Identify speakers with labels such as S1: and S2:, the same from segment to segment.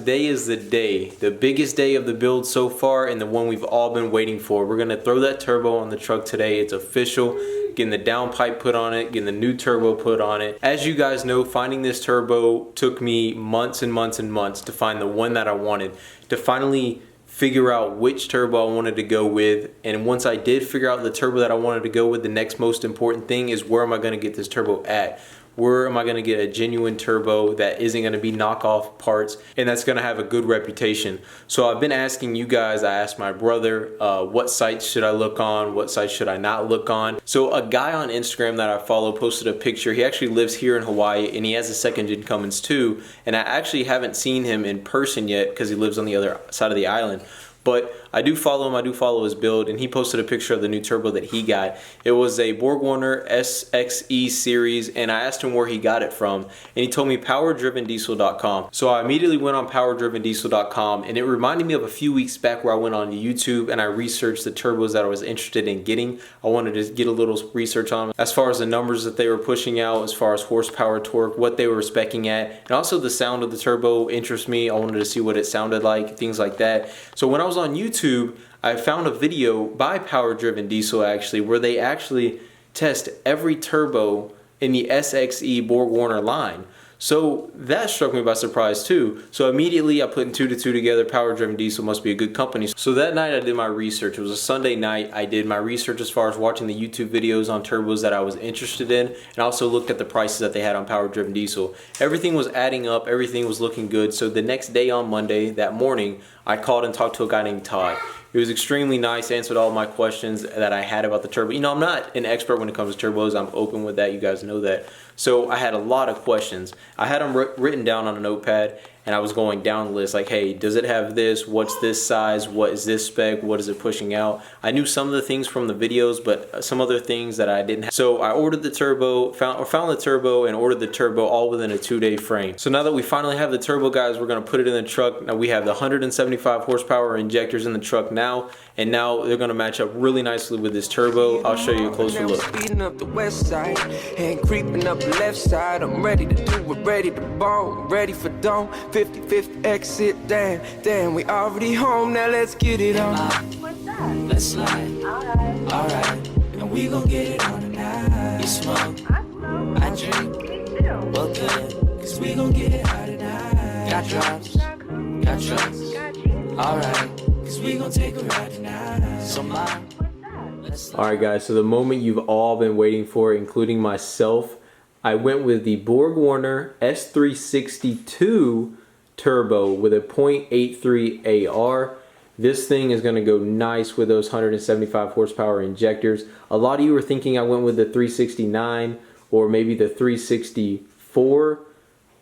S1: today is the day, the biggest day of the build so far and the one we've all been waiting for. We're gonna throw that turbo on the truck today. It's official. Getting the downpipe put on it, getting the new turbo put on it. As you guys know, finding this turbo took me months and months and months to find the one that I wanted, to finally figure out which turbo I wanted to go with. And once I did figure out the turbo that I wanted to go with, the next most important thing is, where am I gonna get this turbo at? Where am I gonna get a genuine turbo that isn't gonna be knockoff parts and that's gonna have a good reputation? So I've been asking you guys, I asked my brother, what sites should I look on? What sites should I not look on? So a guy on Instagram that I follow posted a picture. He actually lives here in Hawaii and he has a second gen Cummins too. And I actually haven't seen him in person yet because he lives on the other side of the island. But I do follow him, I do follow his build, and he posted a picture of the new turbo that he got. It was a BorgWarner SXE series, and I asked him where he got it from, and he told me ParoDrivenDiesel.com. So I immediately went on ParoDrivenDiesel.com, and it reminded me of a few weeks back where I went on YouTube and I researched the turbos that I was interested in getting. I wanted to get a little research on them as far as the numbers that they were pushing out, as far as horsepower, torque, what they were speccing at, and also the sound of the turbo interests me. I wanted to see what it sounded like, things like that. So when I was on YouTube, I found a video by Power Driven Diesel actually, where they actually test every turbo in the SXE BorgWarner line. So that struck me by surprise too. So immediately I put 2 to 2 together. Power Driven Diesel must be a good company. So that night I did my research. It was a Sunday night. I did my research as far as watching the YouTube videos on turbos that I was interested in, and I also looked at the prices that they had on Power Driven Diesel. Everything was adding up. Everything was looking good. So the next day on Monday, that morning, I called and talked to a guy named Todd. He was extremely nice, answered all my questions that I had about the turbo. You know, I'm not an expert when it comes to turbos. I'm open with that. You guys know that. So I had a lot of questions. I had them written down on a notepad, and I was going down the list like, hey, does it have this? What's this size? What is this spec? What is it pushing out? I knew some of the things from the videos, but some other things that I didn't have. So I ordered the turbo, found the turbo, and ordered the turbo all within a 2-day frame. So now that we finally have the turbo, guys, we're gonna put it in the truck. Now we have the 175 horsepower injectors in the truck now, and now they're gonna match up really nicely with this turbo. I'll show you a closer look.
S2: Speeding up the west side and creeping up the left side. I'm ready to do it, ready to bone, ready for dawn. 50-50 exit, damn, we already home, now let's get it on.
S3: What's that?
S2: Let's slide, alright, and we gon' get it on tonight. You smoke,
S3: I smoke.
S2: I drink,
S3: Me too.
S2: well good, cause we gon' get it on tonight. Got drops, got trucks,
S3: Got you.
S2: alright, cause we gon' take a ride tonight. So mom,
S3: What's that?
S1: Alright guys, so the moment you've all been waiting for, including myself, I went with the BorgWarner S362 turbo with a 0.83 AR. This thing is going to go nice with those 175 horsepower injectors. A lot of you were thinking I went with the 369 or maybe the 364,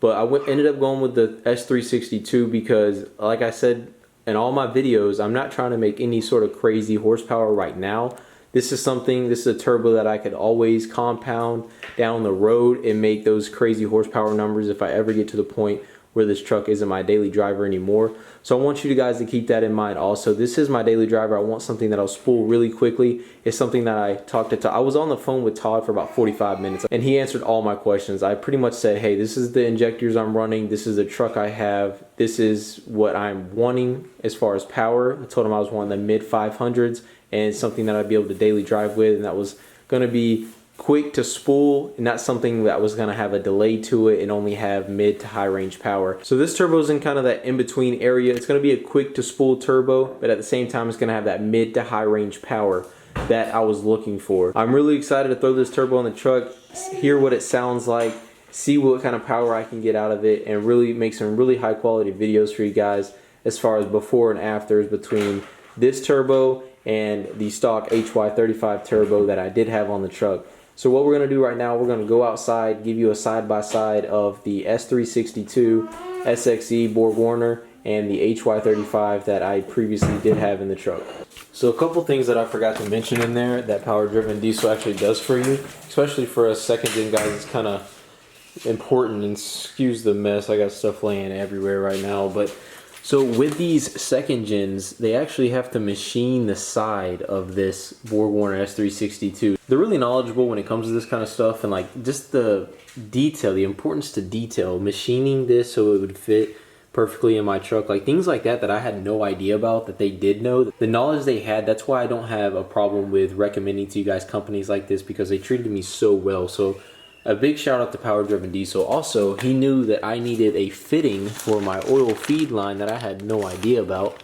S1: but I ended up going with the S362 because, like I said in all my videos, I'm not trying to make any sort of crazy horsepower right now. This is a turbo that I could always compound down the road and make those crazy horsepower numbers if I ever get to the point where this truck isn't my daily driver anymore. So I want you guys to keep that in mind also. This is my daily driver. I want something that'll spool really quickly. It's something that I talked to Todd. I was on the phone with Todd for about 45 minutes and he answered all my questions. I pretty much said, hey, this is the injectors I'm running. This is the truck I have. This is what I'm wanting as far as power. I told him I was wanting the mid 500s and something that I'd be able to daily drive with, and that was gonna be quick to spool and not something that was going to have a delay to it and only have mid to high range power. So this turbo is in kind of that in between area. It's going to be a quick to spool turbo, but at the same time it's going to have that mid to high range power that I was looking for. I'm really excited to throw this turbo on the truck, hear what it sounds like, see what kind of power I can get out of it, and really make some really high quality videos for you guys as far as before and afters between this turbo and the stock HY35 turbo that I did have on the truck. So what we're going to do right now, we're going to go outside, give you a side-by-side of the S362 SXE BorgWarner and the HY35 that I previously did have in the truck. So a couple things that I forgot to mention in there that Power Driven Diesel actually does for you, especially for us second gen guys, it's kind of important, and excuse the mess, I got stuff laying everywhere right now, but so with these second gens, they actually have to machine the side of this BorgWarner S362. They're really knowledgeable when it comes to this kind of stuff, and like just the detail, the importance to detail, machining this so it would fit perfectly in my truck. Like things like that I had no idea about that they did know. The knowledge they had, that's why I don't have a problem with recommending to you guys companies like this, because they treated me so well. So a big shout out to Power Driven Diesel. Also, he knew that I needed a fitting for my oil feed line that I had no idea about.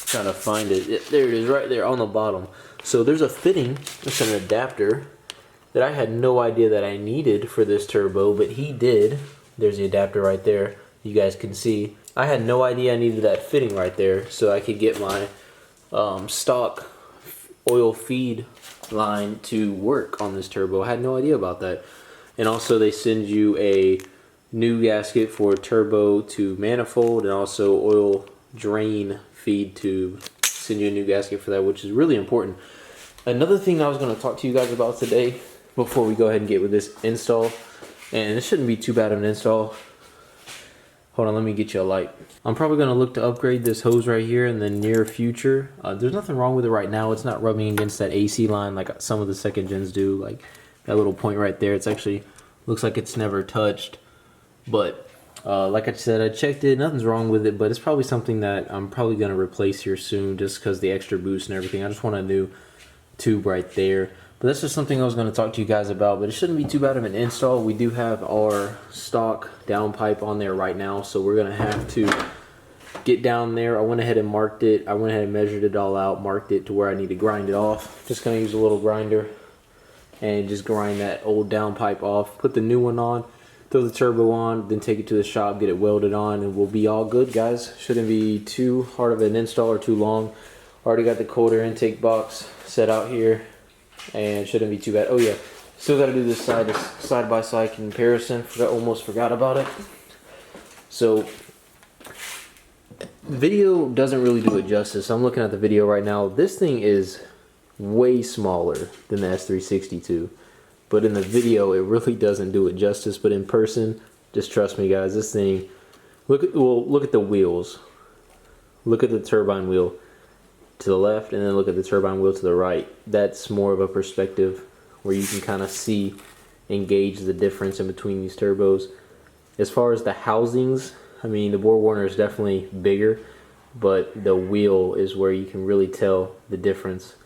S1: Trying to find it. There it is, right there on the bottom. So there's a fitting, it's an adapter that I had no idea that I needed for this turbo, but he did. There's the adapter right there. You guys can see. I had no idea I needed that fitting right there, so I could get my stock oil feed line to work on this turbo. I had no idea about that. And also they send you a new gasket for turbo to manifold, and also oil drain feed to send you a new gasket for that, which is really important. Another thing I was going to talk to you guys about today before we go ahead and get with this install, and it shouldn't be too bad of an install. Hold on, let me get you a light. I'm probably going to look to upgrade this hose right here in the near future. There's nothing wrong with it right now. It's not rubbing against that AC line like some of the second gens do. Like that little point right there, it's actually looks like it's never touched. But like I said, I checked it, nothing's wrong with it, but it's probably something that I'm probably going to replace here soon, just because the extra boost and everything. I just want a new tube right there. But that's just something I was going to talk to you guys about, but it shouldn't be too bad of an install. We do have our stock downpipe on there right now, so we're going to have to get down there. I went ahead and marked it. I went ahead and measured it all out, marked it to where I need to grind it off. Just going to use a little grinder and just grind that old downpipe off. Put the new one on, throw the turbo on, then take it to the shop, get it welded on, and we'll be all good, guys. Shouldn't be too hard of an install or too long. Already got the cold air intake box set out here, and shouldn't be too bad. Oh yeah, still got to do this side by side comparison. Almost forgot about it. So video doesn't really do it justice. I'm looking at the video right now. This thing is way smaller than the S362, but in the video it really doesn't do it justice. But in person, just trust me, guys, this thing, look at the wheels. Look at the turbine wheel to the left, and then look at the turbine wheel to the right. That's more of a perspective where you can kind of see and gauge the difference in between these turbos. As far as the housings, I mean, the BorgWarner is definitely bigger, but the wheel is where you can really tell the difference.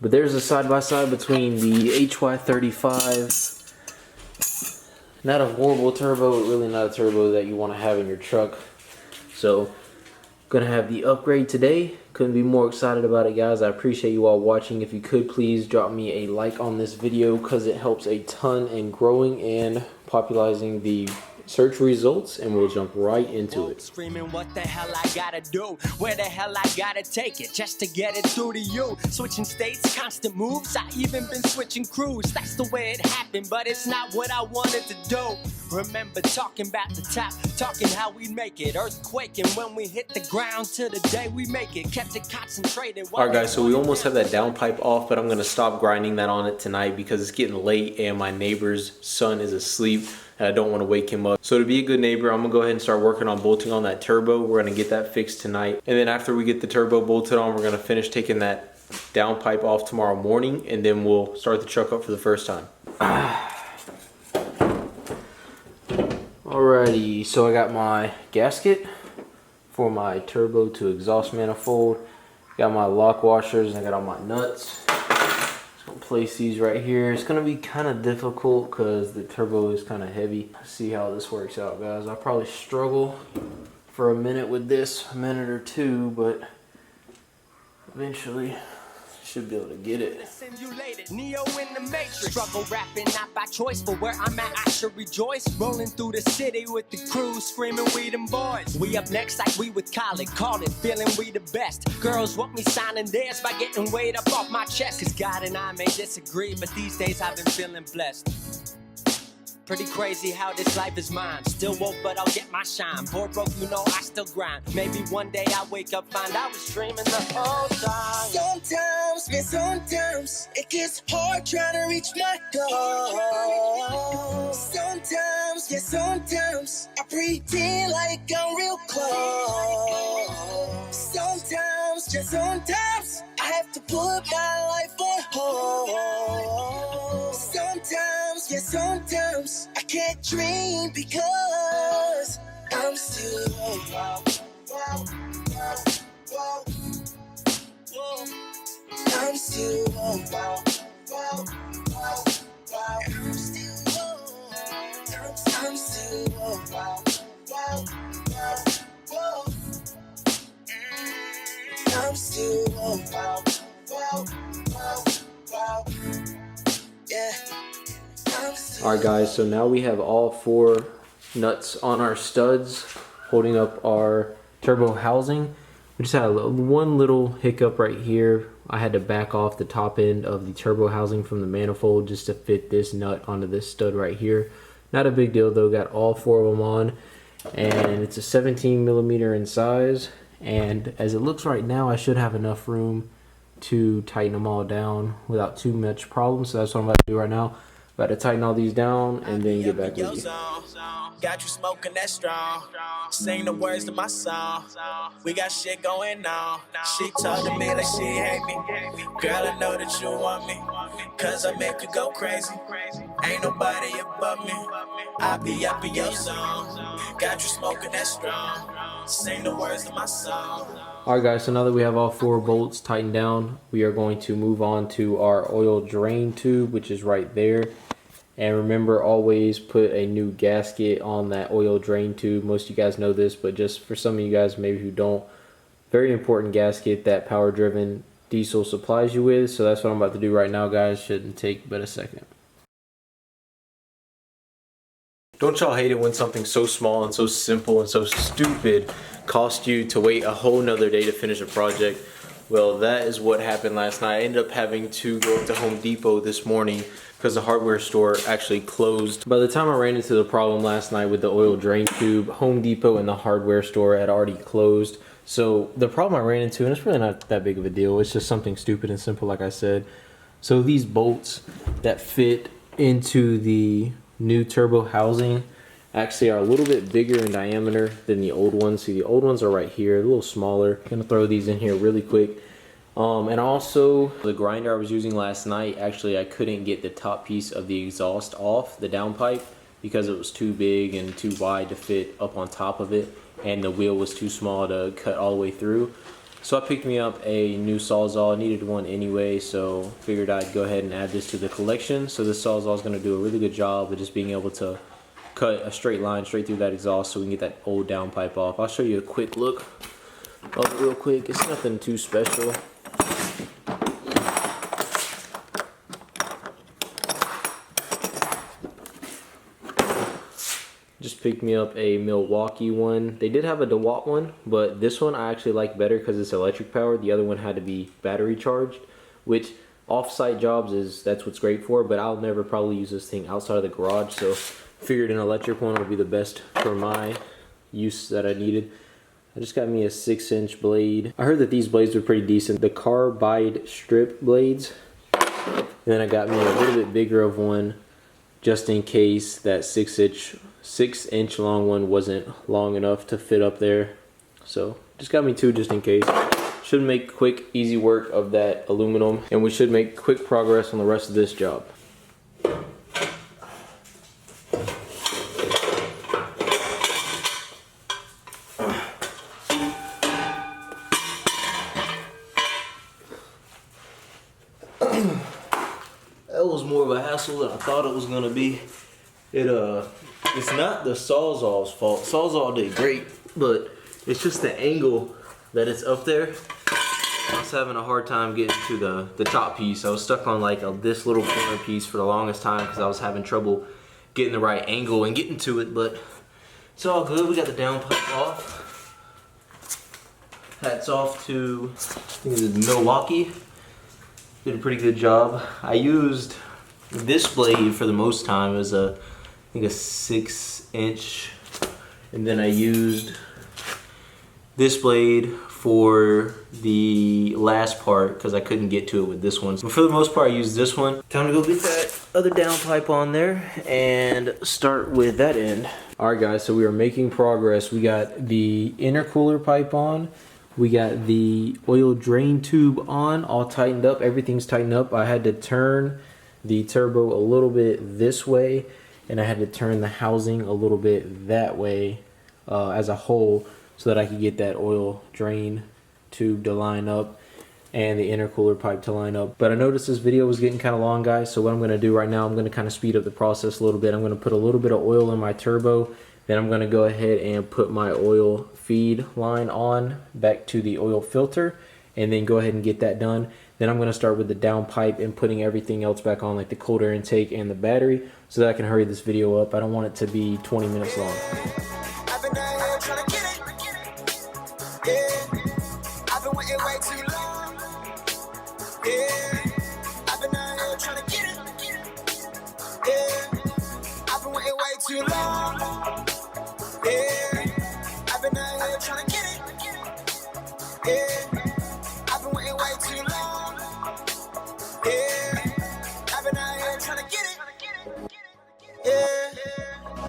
S1: But there's a side-by-side between the HY35. Not a horrible turbo, really not a turbo that you want to have in your truck. So gonna have the upgrade today. Couldn't be more excited about it, guys. I appreciate you all watching. If you could please drop me a like on this video, because it helps a ton in growing and popularizing the search results, and we'll jump right into it.
S4: Screaming, what the hell I gotta do? Where the hell I gotta take it just to get it through to you? Switching states, constant moves. I even been switching crews. That's the way it happened, but it's not what I wanted to do. Remember talking about the top, talking how we make it, earthquaking when we hit the ground till the day we make it. Kept it concentrated.
S1: Alright guys, so we almost have that downpipe off, but I'm gonna stop grinding that on it tonight because it's getting late and my neighbor's son is asleep and I don't want to wake him up. So to be a good neighbor, I'm gonna go ahead and start working on bolting on that turbo. We're gonna get that fixed tonight, and then after we get the turbo bolted on, we're gonna finish taking that downpipe off tomorrow morning, and then we'll start the truck up for the first time. Alrighty, so I got my gasket for my turbo to exhaust manifold. Got my lock washers, and I got all my nuts. Just gonna place these right here. It's gonna be kind of difficult because the turbo is kind of heavy. See how this works out, guys. I'll probably struggle for a minute with this, a minute or two, but eventually should be able to get it.
S4: Neo in the Matrix. Struggle rapping not by choice, but where I'm at I should rejoice. Rolling through the city with the crew screaming we them boys. We up next like we with Khaled, call it feeling we the best. Girls want me signing theirs by getting weight up off my chest. Cause God and I may disagree, but these days I've been feeling blessed. Pretty crazy how this life is mine. Still woke, but I'll get my shine. Poor broke, you know I still grind. Maybe one day I'll wake up, find I was dreaming the whole time.
S5: Sometimes, man, sometimes it gets hard trying to reach my goal. Sometimes, yeah, sometimes I pretend like I'm real close. Sometimes, just sometimes I have to put my life on hold. Sometimes, Yeah, sometimes I can't dream because I'm still I'm still I'm still yeah.
S1: Alright guys, so now we have all 4 nuts on our studs holding up our turbo housing. We just had one little hiccup right here. I had to back off the top end of the turbo housing from the manifold just to fit this nut onto this stud right here. Not a big deal though, got all 4 of them on, and it's a 17 millimeter in size, and as it looks right now I should have enough room to tighten them all down without too much problem. So that's what I'm about to do right now. About to tighten all these down and then get back with you.
S6: Got you smoking that strong. Sing the words to my song. We got shit going on. She told me that she hate me. Girl, I know that you want me, cause I make you go crazy. Ain't nobody above me. I be up in your zone. Got you smoking that strong. Sing the words to my song.
S1: Alright guys, so now that we have all 4 bolts tightened down, we are going to move on to our oil drain tube, which is right there. And remember, always put a new gasket on that oil drain tube. Most of you guys know this, but just for some of you guys maybe who don't, very important gasket that power driven diesel supplies you with. So that's what I'm about to do right now guys. Shouldn't take but a second. Don't y'all hate it when something so small and so simple and so stupid cost you to wait a whole nother day to finish a project? Well, that is what happened last night. I ended up having to go up to Home Depot this morning because the hardware store actually closed. By the time I ran into the problem last night with the oil drain tube, Home Depot and the hardware store had already closed. So the problem I ran into, and it's really not that big of a deal, it's just something stupid and simple like I said. So these bolts that fit into the new turbo housing actually are a little bit bigger in diameter than the old ones. See, the old ones are right here, a little smaller. I'm gonna throw these in here really quick. And also the grinder I was using last night, actually I couldn't get the top piece of the exhaust off the downpipe because it was too big and too wide to fit up on top of it, and the wheel was too small to cut all the way through. So I picked me up a new Sawzall. I needed one anyway, so figured I'd go ahead and add this to the collection. So this Sawzall is going to do a really good job of just being able to cut a straight line straight through that exhaust so we can get that old downpipe off. I'll show you a quick look of it real quick. It's nothing too special. Just picked me up a Milwaukee one. They did have a DeWalt one, but this one I actually like better because it's electric powered. The other one had to be battery charged, which off-site jobs that's what's great for, but I'll never probably use this thing outside of the garage, so figured an electric one would be the best for my use that I needed. I just got me a 6-inch blade. I heard that these blades were pretty decent. The carbide strip blades. And then I got me a little bit bigger of one just in case that 6-inch long one wasn't long enough to fit up there. So just got me 2 just in case. Should make quick, easy work of that aluminum, and we should make quick progress on the rest of this job. That was more of a hassle than I thought it was gonna be. It's not the Sawzall's fault. Sawzall did great, but it's just the angle that it's up there. I was having a hard time getting to the top piece. I was stuck on like this little corner piece for the longest time because I was having trouble getting the right angle and getting to it, but it's all good. We got the downpipe off. Hats off to, I think it was Milwaukee. Did a pretty good job. I used this blade for the most time. It was I think a 6-inch, and then I used this blade for the last part because I couldn't get to it with this one. But for the most part, I used this one. Time to go get that other downpipe on there and start with that end. All right, guys. So we are making progress. We got the intercooler pipe on. We got the oil drain tube on, all tightened up. Everything's tightened up. I had to turn the turbo a little bit this way, and I had to turn the housing a little bit that way as a whole, so that I could get that oil drain tube to line up and the intercooler pipe to line up. But I noticed this video was getting kind of long, guys, so what I'm going to do right now, I'm going to kind of speed up the process a little bit. I'm going to put a little bit of oil in my turbo, then I'm going to go ahead and put my oil feed line on back to the oil filter, and then go ahead and get that done. Then I'm going to start with the downpipe and putting everything else back on, like the cold air intake and the battery, so that I can hurry this video up. I don't want it to be 20 minutes long.
S5: I've been down here trying to get it. Yeah, I've been waiting way too long. Yeah, I've been down here trying to get it. Yeah, I've been waiting way too long. Yeah, I've been down here trying to get it. Yeah, I've been waiting way too long. Yeah, I've been down here trying to get it. Yeah.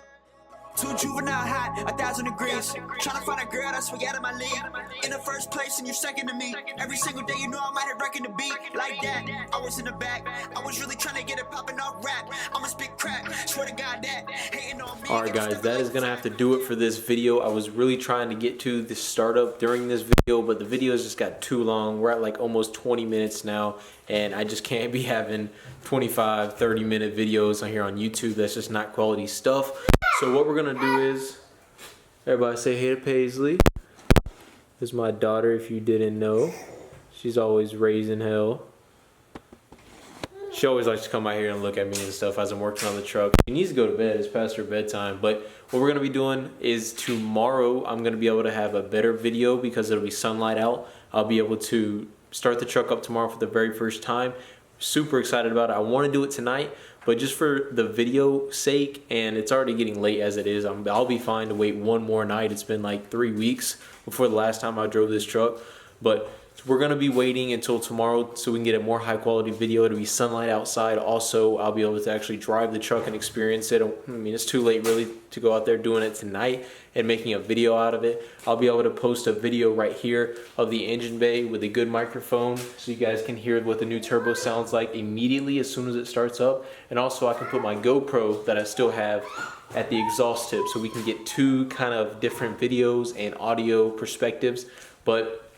S7: Too juvenile hot, 1,000 degrees. Tryna find a girl that's way out of my league. In the first place and you're second to me. Every single day you know I'm out here wrecking the beat. Like that, I was in the back. I was really trying to get it popping off rap. I'ma spit crack, swear to God that hating on me.
S1: Alright guys, that is going to have to do it for this video. I was really trying to get to the startup during this video, but the videos just got too long. We're at like almost 20 minutes now, and I just can't be having 25, 30-minute videos on here on YouTube. That's just not quality stuff. So what we're going to do is, everybody say hey to Paisley. This is my daughter, if you didn't know. She's always raising hell. She always likes to come out here and look at me and stuff as I'm working on the truck. She needs to go to bed. It's past her bedtime. But what we're going to be doing is tomorrow I'm going to be able to have a better video because it'll be sunlight out. I'll be able to start the truck up tomorrow for the very first time. Super excited about it. I want to do it tonight, but just for the video sake, and it's already getting late as it is, I'll be fine to wait one more night. It's been like 3 weeks before the last time I drove this truck, but we're going to be waiting until tomorrow so we can get a more high quality video. It'll be sunlight outside. Also, I'll be able to actually drive the truck and experience it. I mean, it's too late really to go out there doing it tonight and making a video out of it. I'll be able to post a video right here of the engine bay with a good microphone so you guys can hear what the new turbo sounds like immediately as soon as it starts up. And also I can put my GoPro that I still have at the exhaust tip so we can get two kind of different videos and audio perspectives. But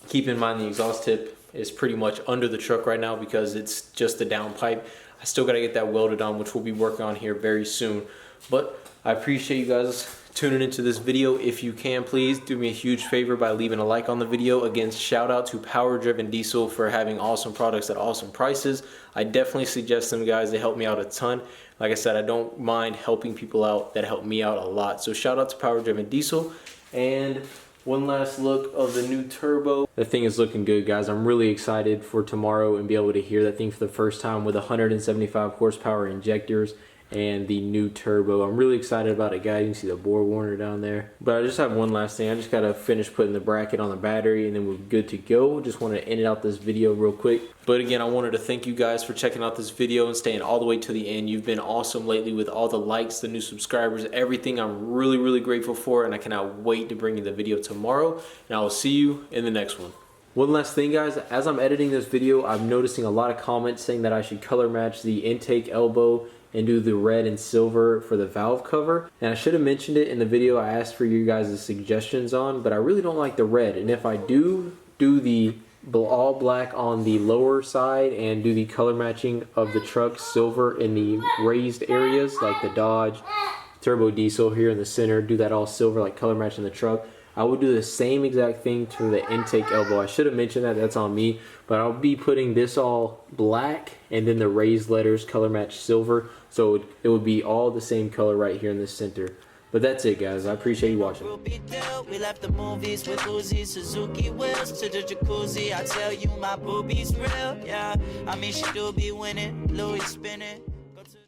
S1: keep in mind the exhaust tip is pretty much under the truck right now because it's just the downpipe. I still got to get that welded on, which we'll be working on here very soon. But I appreciate you guys tuning into this video. If you can, please do me a huge favor by leaving a like on the video. Again, shout out to Power Driven Diesel for having awesome products at awesome prices. I definitely suggest them, guys. They help me out a ton. Like I said, I don't mind helping people out that help me out a lot. So shout out to Power Driven Diesel. And one last look of the new turbo. The thing is looking good, guys. I'm really excited for tomorrow and be able to hear that thing for the first time with 175 horsepower injectors and the new turbo. I'm really excited about it, guys. You can see the bore warner down there. But I just have one last thing. I just gotta finish putting the bracket on the battery and then we're good to go. Just want to end out this video real quick. But again, I wanted to thank you guys for checking out this video and staying all the way to the end. You've been awesome lately with all the likes, the new subscribers, everything. I'm really, really grateful for, and I cannot wait to bring you the video tomorrow. And I will see you in the next one. One last thing, guys, as I'm editing this video, I'm noticing a lot of comments saying that I should color match the intake elbow and do the red and silver for the valve cover. And I should have mentioned it in the video I asked for you guys' suggestions on, but I really don't like the red. And if I do the all black on the lower side and do the color matching of the truck silver in the raised areas like the Dodge turbo diesel here in the center, do that all silver like color matching the truck, I will do the same exact thing to the intake elbow. I should have mentioned that, that's on me, but I'll be putting this all black and then the raised letters color match silver, so it would be all the same color right here in the center. But that's it, guys. I appreciate you watching.
S8: We left the movies with Uzi, Suzuki wheels to the jacuzzi. I tell you my boobies real, yeah. I mean she do be winning, Louis spinning.